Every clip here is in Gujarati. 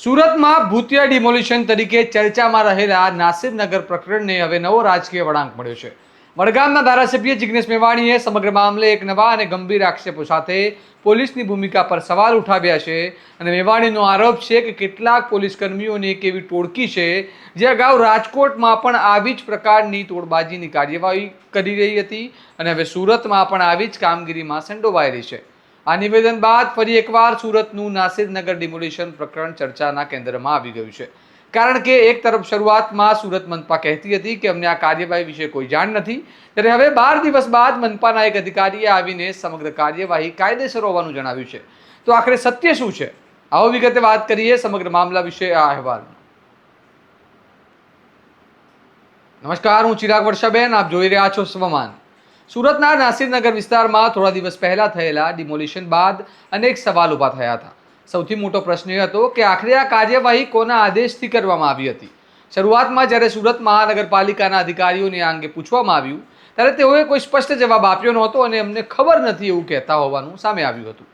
સુરતમાં ભૂતિયા ડિમોલિશન તરીકે ચર્ચામાં રહેલા નાસિરનગર પ્રકરણને હવે નવો રાજકીય વળાંક મળ્યો છે. વડગામના ધારાસભ્ય જિગ્નેશ મેવાણીએ સમગ્ર મામલે એક નવા અને ગંભીર આક્ષેપો સાથે પોલીસની ભૂમિકા પર સવાલ ઉઠાવ્યા છે અને મેવાણીનો આરોપ છે કે કેટલાક પોલીસ કર્મીઓની એક એવી ટોળકી છે જે અગાઉ રાજકોટમાં પણ આવી જ પ્રકારની તોડબાજીની કાર્યવાહી કરી રહી હતી અને હવે સુરતમાં પણ આવી જ કામગીરીમાં સંડોવાઈ રહી છે. આ નિવેદન બાદ ફરી એકવાર સુરતનું નાસિરનગર ડિમોલિશન પ્રકરણ ચર્ચાના કેન્દ્રમાં આવી ગયું છે. કારણ કે એક તરફ શરૂઆતમાં સુરત મનપા કહેતી હતી કે અમને આ કાર્યવાહી વિશે કોઈ જાણ નથી, ત્યારે હવે 12 દિવસ બાદ મનપાના એક અધિકારીએ આવીને સમગ્ર કાર્યવાહી કાયદેસર હોવાનું જણાવ્યું છે. તો આખરે સત્ય શું છે? આવો વિગતે વાત કરીએ સમગ્ર મામલા વિશે આ અહેવાલમાં. નમસ્કાર, હું ચિરાગ વર્ષાબેન, આપ જોઈ રહ્યા છો સ્વમાન. સુરતના નાસિરનગર વિસ્તારમાં થોડા દિવસ પહેલા થયેલા ડિમોલિશન બાદ અનેક સવાલ ઊભા થયા હતા. સૌથી મોટો પ્રશ્ન એ હતો કે આખરે આ કાર્યવાહી કોના આદેશથી કરવામાં આવી હતી. શરૂઆતમાં જ્યારે સુરત મહાનગરપાલિકાના અધિકારીઓને આ અંગે પૂછવામાં આવ્યું ત્યારે તેઓએ કોઈ સ્પષ્ટ જવાબ આપ્યો નહોતો અને અમને ખબર નથી એવું કહેતા હોવાનું સામે આવ્યું હતું.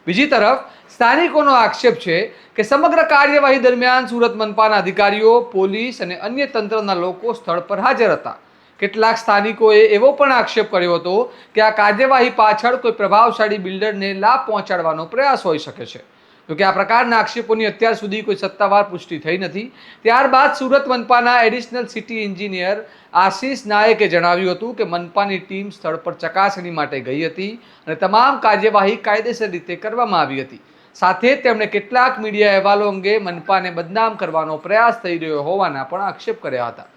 બીજી તરફ સ્થાનિકોનો આક્ષેપ છે કે સમગ્ર કાર્યવાહી દરમિયાન સુરત મનપાના અધિકારીઓ, પોલીસ અને અન્ય તંત્રના લોકો સ્થળ પર હાજર હતા. કેટલાક સ્થાનિકોએ એવો પણ આક્ષેપ કર્યો હતો કે આ કાર્યવાહી પાછળ કોઈ પ્રભાવશાળી બિલ્ડરને લાભ પહોંચાડવાનો પ્રયાસ હોઈ શકે છે. જોકે આ પ્રકારના આક્ષેપોની અત્યાર સુધી કોઈ સત્તાવાર પુષ્ટિ થઈ નથી. ત્યારબાદ સુરત મનપાના એડિશનલ સિટી એન્જિનિયર આશીષ નાયકે જણાવ્યું હતું કે મનપાની ટીમ સ્થળ પર ચકાસણી માટે ગઈ હતી અને તમામ કાર્યવાહી કાયદેસર રીતે કરવામાં આવી હતી. સાથે તેમણે કેટલાક મીડિયા અહેવાલો અંગે મનપાને બદનામ કરવાનો પ્રયાસ થઈ રહ્યો હોવાના પણ આક્ષેપ કર્યા હતા.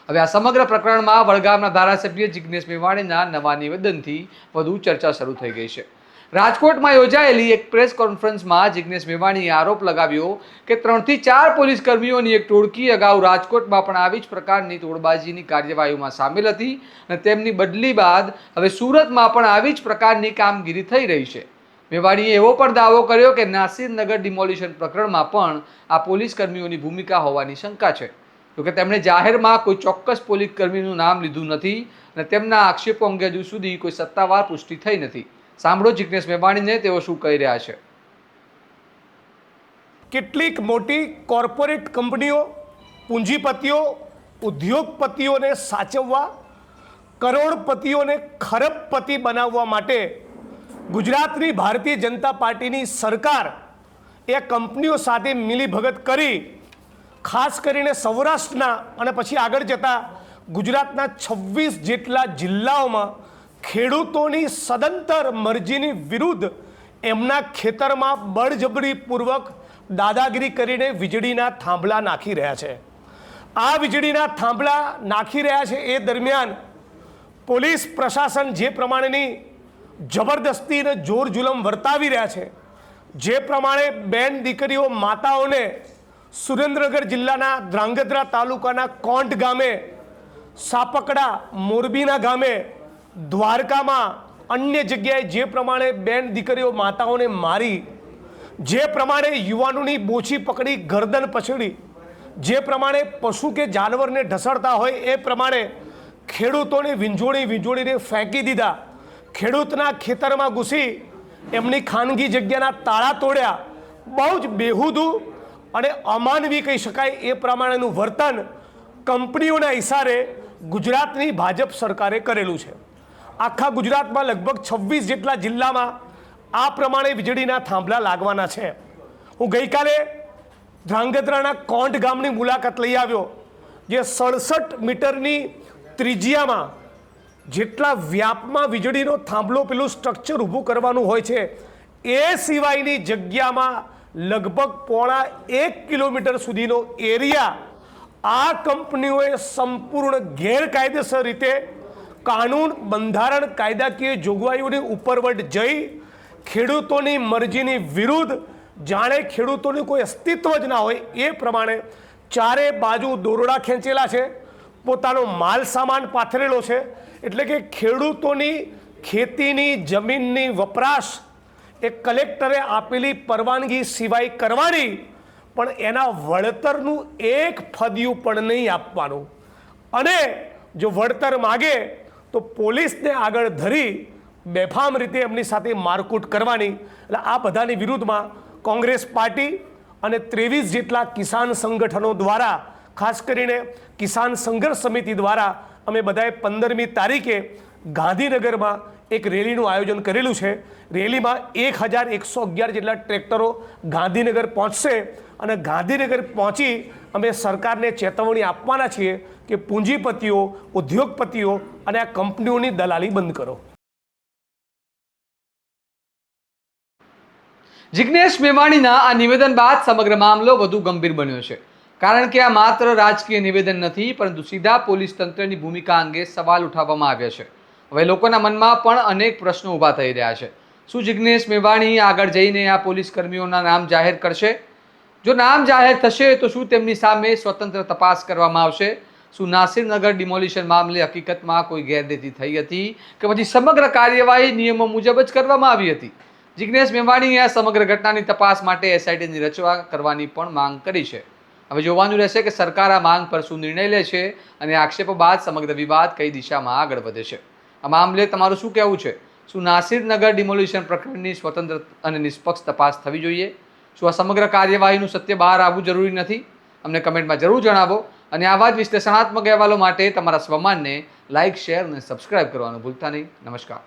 હવે આ સમગ્ર પ્રકરણમાં વડગામના ધારાસભ્ય જિગ્નેશ મેવાણીના નવા નિવેદનથી વધુ ચર્ચા શરૂ થઈ ગઈ છે. રાજકોટમાં યોજાયેલી એક પ્રેસ કોન્ફરન્સમાં જિગ્નેશ મેવાણીએ આરોપ લગાવ્યો કે 3 થી 4 પોલીસ કર્મીઓની એક ટોળકી અગાઉ રાજકોટમાં પણ આવી જ પ્રકારની તોડબાજીની કાર્યવાહીમાં સામેલ હતી અને તેમની બદલી બાદ હવે સુરતમાં પણ આવી જ પ્રકારની કામગીરી થઈ રહી છે. મેવાણીએ એવો પણ દાવો કર્યો કે નાસિરનગર ડિમોલિશન પ્રકરણમાં પણ આ પોલીસ કર્મીઓની ભૂમિકા હોવાની શંકા છે. જોકે તેમણે જાહેરમાં કોઈ ચોક્કસ પોલીસ કર્મીનું નામ લીધું નથી અને તેમના આક્ષેપો અંગે હજુ સુધી કોઈ સત્તાવાર પુષ્ટિ થઈ નથી. સાંભળો જિગ્નેશ મેવાણીને તેઓ શું કહી રહ્યા છે. કેટલીક મોટી કોર્પોરેટ કંપનીઓ, પૂંજીપતિઓ, ઉદ્યોગપતિઓને સાચવવા, કરોડપતિઓને ખરબપતિ બનાવવા માટે ગુજરાતની ભારતીય જનતા પાર્ટીની સરકાર એ કંપનીઓ સાથે મિલીભગત કરી ખાસ કરીને સૌરાષ્ટ્રના અને પછી આગળ જતા ગુજરાતના 26 જેટલા જિલ્લાઓમાં ખેડૂતોની સદંતર મરજીની વિરુદ્ધ એમના ખેતરમાં બળજબરીપૂર્વક દાદાગીરી કરીને વીજળીના થાંભલા નાખી રહ્યા છે. આ વીજળીના થાંભલા નાખી રહ્યા છે એ દરમિયાન પોલીસ પ્રશાસન જે પ્રમાણેની જબરદસ્તી અને જોર જુલમ વર્તાવી રહ્યા છે, જે પ્રમાણે બેન દીકરીઓ માતાઓને સુરેન્દ્રનગર જિલ્લાના ધ્રાંગધ્રા તાલુકાના કોંટ ગામે, સાપકડા, મોરબીના ગામે, દ્વારકામાં, અન્ય જગ્યાએ જે પ્રમાણે બેન દીકરીઓ માતાઓને મારી, જે પ્રમાણે યુવાનોની બોછી પકડી ગરદન પછડી, જે પ્રમાણે પશુ કે જાનવરને ઢસડતા હોય એ પ્રમાણે ખેડૂતોને વીંઝોળીને ફેંકી દીધા, ખેડૂતના ખેતરમાં ઘૂસી એમની ખાનગી જગ્યાના તાળા તોડ્યા, બહુ જ બેહુદું અને અમાનવી કહી શકાય એ પ્રમાણેનું વર્તન કંપનીઓના ઇશારે ગુજરાતની ભાજપ સરકારે કરેલું છે. આખા ગુજરાતમાં લગભગ 26 જેટલા જિલ્લામાં આ પ્રમાણે વીજળીના થાંભલા લાગવાના છે. હું ગઈકાલે ધ્રાંગધ્રાના કોંટ ગામની મુલાકાત લઈ આવ્યો, જે 67 મીટરની ત્રિજ્યામાં જેટલા વ્યાપમાં વીજળીનો થાંભલો પેલું સ્ટ્રક્ચર ઊભું કરવાનું હોય છે એ સિવાયની જગ્યામાં લગભગ 1.5 કિલોમીટર સુધીનો એરિયા આ કંપનીઓએ સંપૂર્ણ ગેરકાયદેસર રીતે કાનૂન, બંધારણ, કાયદાકીય જોગવાઈઓની ઉપરવટ જઈ ખેડૂતોની મરજીની વિરુદ્ધ, જાણે ખેડૂતોનું કોઈ અસ્તિત્વ જ ના હોય એ પ્રમાણે ચારે બાજુ દોરડા ખેંચેલા છે, પોતાનો માલ સામાન પાથરેલો છે. એટલે કે ખેડૂતોની ખેતીની જમીનની વપરાશ એ કલેક્ટરે આપેલી પરવાનગી સિવાય કરવાની, પણ એના વળતરનું એક ફદિયું પણ નહીં આપવાનું. અને જો વળતર માગે તો પોલીસને આગળ ધરી બેફામ રીતે એમની સાથે મારકૂટ કરવાની. એટલે આ બધાની વિરુદ્ધમાં કોંગ્રેસ પાર્ટી અને 23 જેટલા કિસાન સંગઠનો દ્વારા, ખાસ કરીને કિસાન સંઘર્ષ સમિતિ દ્વારા અમે બધાએ 15મી તારીખે ગાંધીનગરમાં એક રેલીનું આયોજન કરેલું છે. રેલીમાં 1111 જેટલા ટ્રેક્ટરો ગાંધીનગર પહોંચશે અને ગાંધીનગર પહોંચી અમે સરકારને ચેતવણી આપવાના છીએ કે પૂંજીપતિઓ, ઉદ્યોગપતિઓ અને આ કંપનીઓની દલાલી બંધ કરો. જિગ્નેશ મેવાણીના આ નિવેદન બાદ સમગ્ર મામલો વધુ ગંભીર બન્યો છે, કારણ કે આ માત્ર રાજકીય નિવેદન નથી, પરંતુ સીધા પોલીસ તંત્રની ભૂમિકા અંગે સવાલ ઉઠાવવામાં આવ્યા છે. હવે લોકોના મનમાં પણ અનેક પ્રશ્નો ઊભા થઈ રહ્યા છે. શું જિગ્નેશ મેવાણી આગળ જઈને આ પોલીસ કર્મીઓના નામ જાહેર કરશે? જો નામ જાહેર થશે તો શું તેમની સામે સ્વતંત્ર તપાસ કરવામાં આવશે? શું નાસિરનગર ડિમોલિશન મામલે હકીકતમાં કોઈ ગેરરીતિ થઈ હતી કે પછી સમગ્ર કાર્યવાહી નિયમો મુજબ જ કરવામાં આવી હતી? જિગ્નેશ મેવાણીએ આ સમગ્ર ઘટનાની તપાસ માટે એસઆઈટીની રચના કરવાની પણ માંગ કરી છે. હવે જોવાનું રહેશે કે સરકાર આ માંગ પર શું નિર્ણય લે છે અને આક્ષેપો બાદ સમગ્ર વિવાદ કઈ દિશામાં આગળ વધે છે. આ મામલે તમારું શું કહેવું છે? શું નાસિરનગર ડિમોલિશન પ્રકરણની સ્વતંત્ર અને નિષ્પક્ષ તપાસ થવી જોઈએ? શું આ સમગ્ર કાર્યવાહીનું સત્ય બહાર આવવું જરૂરી નથી? અમને કમેન્ટમાં જરૂર જણાવો અને આવા જ વિશ્લેષણાત્મક અહેવાલો માટે તમારા સ્વમાનને લાઇક, શેર અને સબસ્ક્રાઇબ કરવાનું ભૂલતા નહીં. નમસ્કાર.